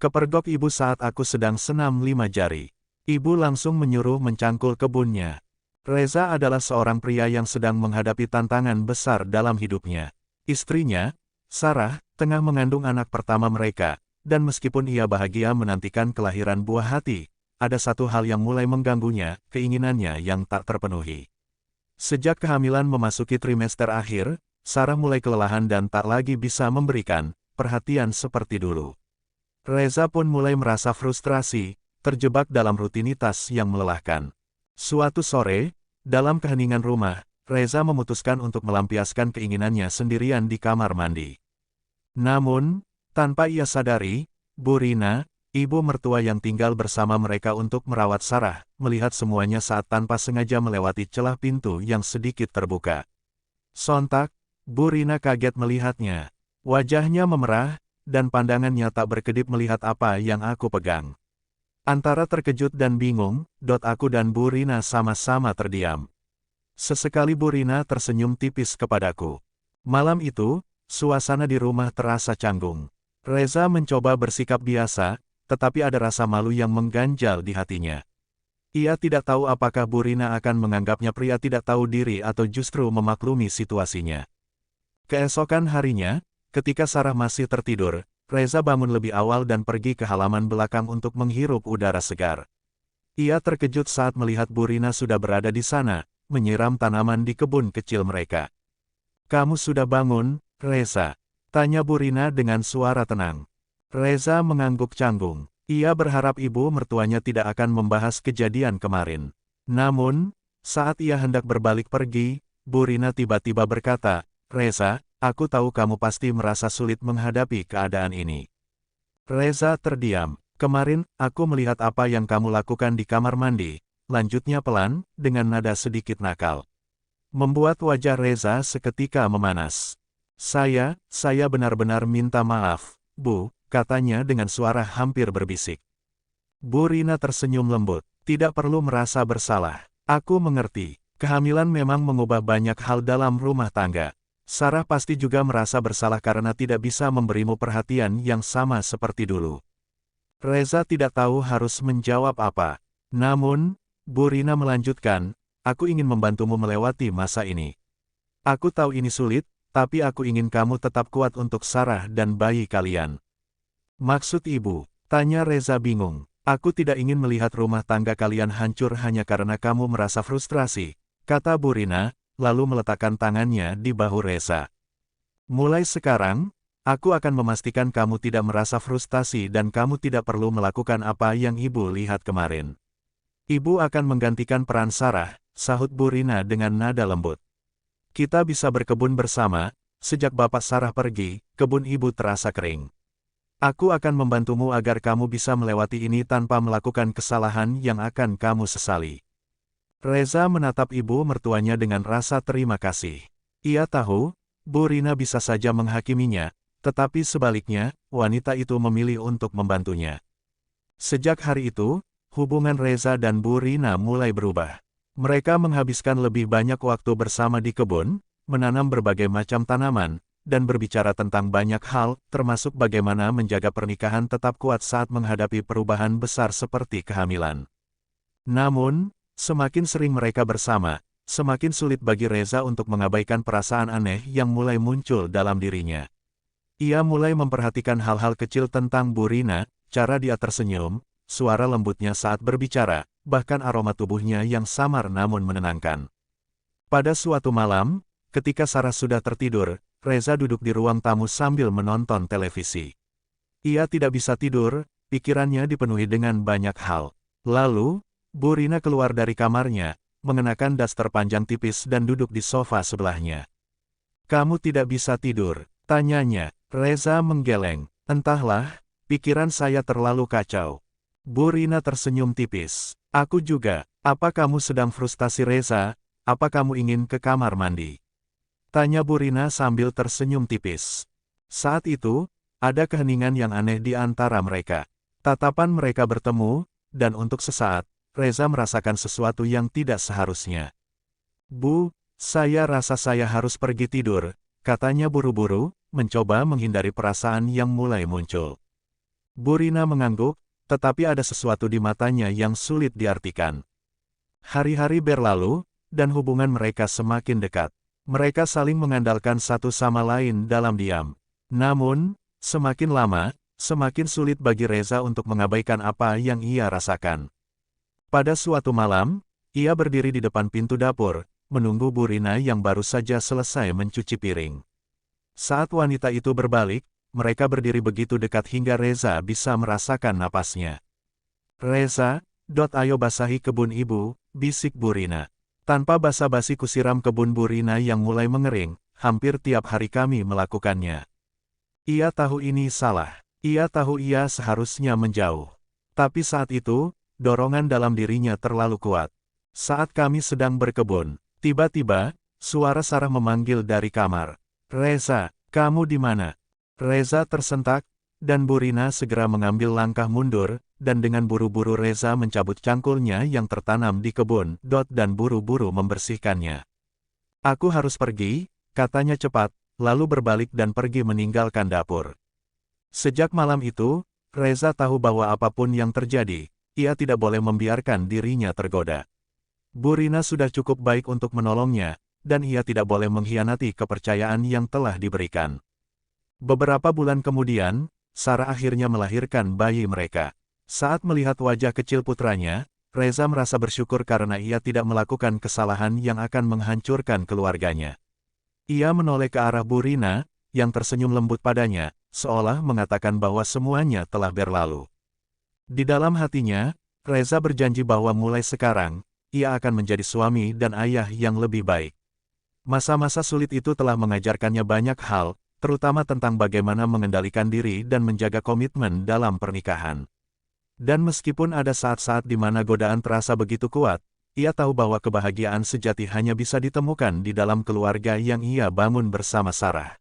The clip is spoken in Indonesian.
Kepergok ibu saat aku sedang senam 5 jari. Ibu langsung menyuruh mencangkul kebunnya. Reza adalah seorang pria yang sedang menghadapi tantangan besar dalam hidupnya. Istrinya, Sarah, tengah mengandung anak pertama mereka, dan meskipun ia bahagia menantikan kelahiran buah hati, ada satu hal yang mulai mengganggunya, keinginannya yang tak terpenuhi. Sejak kehamilan memasuki trimester akhir, Sarah mulai kelelahan dan tak lagi bisa memberikan perhatian seperti dulu. Reza pun mulai merasa frustrasi, terjebak dalam rutinitas yang melelahkan. Suatu sore, dalam keheningan rumah, Reza memutuskan untuk melampiaskan keinginannya sendirian di kamar mandi. Namun, tanpa ia sadari, Bu Rina, ibu mertua yang tinggal bersama mereka untuk merawat Sarah, melihat semuanya saat tanpa sengaja melewati celah pintu yang sedikit terbuka. Sontak, Bu Rina kaget melihatnya. Wajahnya memerah, dan pandangannya tak berkedip melihat apa yang aku pegang. Antara terkejut dan bingung, aku dan Bu Rina sama-sama terdiam. Sesekali Bu Rina tersenyum tipis kepadaku. Malam itu, suasana di rumah terasa canggung. Reza mencoba bersikap biasa, tetapi ada rasa malu yang mengganjal di hatinya. Ia tidak tahu apakah Bu Rina akan menganggapnya pria tidak tahu diri atau justru memaklumi situasinya. Keesokan harinya, ketika Sarah masih tertidur, Reza bangun lebih awal dan pergi ke halaman belakang untuk menghirup udara segar. Ia terkejut saat melihat Bu Rina sudah berada di sana, menyiram tanaman di kebun kecil mereka. "Kamu sudah bangun, Reza?" tanya Bu Rina dengan suara tenang. Reza mengangguk canggung. Ia berharap ibu mertuanya tidak akan membahas kejadian kemarin. Namun, saat ia hendak berbalik pergi, Bu Rina tiba-tiba berkata, "Reza, aku tahu kamu pasti merasa sulit menghadapi keadaan ini." Reza terdiam. "Kemarin, aku melihat apa yang kamu lakukan di kamar mandi," lanjutnya pelan, dengan nada sedikit nakal. Membuat wajah Reza seketika memanas. Saya benar-benar minta maaf, Bu," katanya dengan suara hampir berbisik. Bu Rina tersenyum lembut. "Tidak perlu merasa bersalah. Aku mengerti. Kehamilan memang mengubah banyak hal dalam rumah tangga. Sarah pasti juga merasa bersalah karena tidak bisa memberimu perhatian yang sama seperti dulu." Reza tidak tahu harus menjawab apa. Namun, Bu Rina melanjutkan, "Aku ingin membantumu melewati masa ini. Aku tahu ini sulit, tapi aku ingin kamu tetap kuat untuk Sarah dan bayi kalian." "Maksud ibu?" tanya Reza bingung. "Aku tidak ingin melihat rumah tangga kalian hancur hanya karena kamu merasa frustrasi," kata Bu Rina, lalu meletakkan tangannya di bahu Reza. "Mulai sekarang, aku akan memastikan kamu tidak merasa frustasi dan kamu tidak perlu melakukan apa yang ibu lihat kemarin. Ibu akan menggantikan peran Sarah," sahut Bu Rina dengan nada lembut. "Kita bisa berkebun bersama. Sejak bapak Sarah pergi, kebun ibu terasa kering. Aku akan membantumu agar kamu bisa melewati ini tanpa melakukan kesalahan yang akan kamu sesali." Reza menatap ibu mertuanya dengan rasa terima kasih. Ia tahu, Bu Rina bisa saja menghakiminya, tetapi sebaliknya, wanita itu memilih untuk membantunya. Sejak hari itu, hubungan Reza dan Bu Rina mulai berubah. Mereka menghabiskan lebih banyak waktu bersama di kebun, menanam berbagai macam tanaman, dan berbicara tentang banyak hal, termasuk bagaimana menjaga pernikahan tetap kuat saat menghadapi perubahan besar seperti kehamilan. Namun, semakin sering mereka bersama, semakin sulit bagi Reza untuk mengabaikan perasaan aneh yang mulai muncul dalam dirinya. Ia mulai memperhatikan hal-hal kecil tentang Bu Rina, cara dia tersenyum, suara lembutnya saat berbicara, bahkan aroma tubuhnya yang samar namun menenangkan. Pada suatu malam, ketika Sarah sudah tertidur, Reza duduk di ruang tamu sambil menonton televisi. Ia tidak bisa tidur, pikirannya dipenuhi dengan banyak hal. Lalu, Bu Rina keluar dari kamarnya, mengenakan daster panjang tipis dan duduk di sofa sebelahnya. "Kamu tidak bisa tidur?" tanyanya. Reza menggeleng. "Entahlah, pikiran saya terlalu kacau." Bu Rina tersenyum tipis. "Aku juga. Apa kamu sedang frustasi Reza? Apa kamu ingin ke kamar mandi?" tanya Bu Rina sambil tersenyum tipis. Saat itu, ada keheningan yang aneh di antara mereka. Tatapan mereka bertemu, dan untuk sesaat, Reza merasakan sesuatu yang tidak seharusnya. "Bu, saya rasa saya harus pergi tidur," katanya buru-buru, mencoba menghindari perasaan yang mulai muncul. Bu Rina mengangguk, tetapi ada sesuatu di matanya yang sulit diartikan. Hari-hari berlalu, dan hubungan mereka semakin dekat. Mereka saling mengandalkan satu sama lain dalam diam. Namun, semakin lama, semakin sulit bagi Reza untuk mengabaikan apa yang ia rasakan. Pada suatu malam, ia berdiri di depan pintu dapur, menunggu Bu Rina yang baru saja selesai mencuci piring. Saat wanita itu berbalik, mereka berdiri begitu dekat hingga Reza bisa merasakan napasnya. "Reza, ayo basahi kebun ibu," bisik Bu Rina. "Tanpa basa-basi kusiram kebun Bu Rina yang mulai mengering, hampir tiap hari kami melakukannya." Ia tahu ini salah. Ia tahu ia seharusnya menjauh. Tapi saat itu, dorongan dalam dirinya terlalu kuat. Saat kami sedang berkebun, tiba-tiba, suara Sarah memanggil dari kamar. "Reza, kamu di mana?" Reza tersentak, dan Bu Rina segera mengambil langkah mundur, dan dengan buru-buru Reza mencabut cangkulnya yang tertanam di kebun, dan buru-buru membersihkannya. "Aku harus pergi," katanya cepat, lalu berbalik dan pergi meninggalkan dapur. Sejak malam itu, Reza tahu bahwa apapun yang terjadi, ia tidak boleh membiarkan dirinya tergoda. Bu Rina sudah cukup baik untuk menolongnya, dan ia tidak boleh mengkhianati kepercayaan yang telah diberikan. Beberapa bulan kemudian, Sarah akhirnya melahirkan bayi mereka. Saat melihat wajah kecil putranya, Reza merasa bersyukur karena ia tidak melakukan kesalahan yang akan menghancurkan keluarganya. Ia menoleh ke arah Bu Rina, yang tersenyum lembut padanya, seolah mengatakan bahwa semuanya telah berlalu. Di dalam hatinya, Reza berjanji bahwa mulai sekarang, ia akan menjadi suami dan ayah yang lebih baik. Masa-masa sulit itu telah mengajarkannya banyak hal, terutama tentang bagaimana mengendalikan diri dan menjaga komitmen dalam pernikahan. Dan meskipun ada saat-saat di mana godaan terasa begitu kuat, ia tahu bahwa kebahagiaan sejati hanya bisa ditemukan di dalam keluarga yang ia bangun bersama Sarah.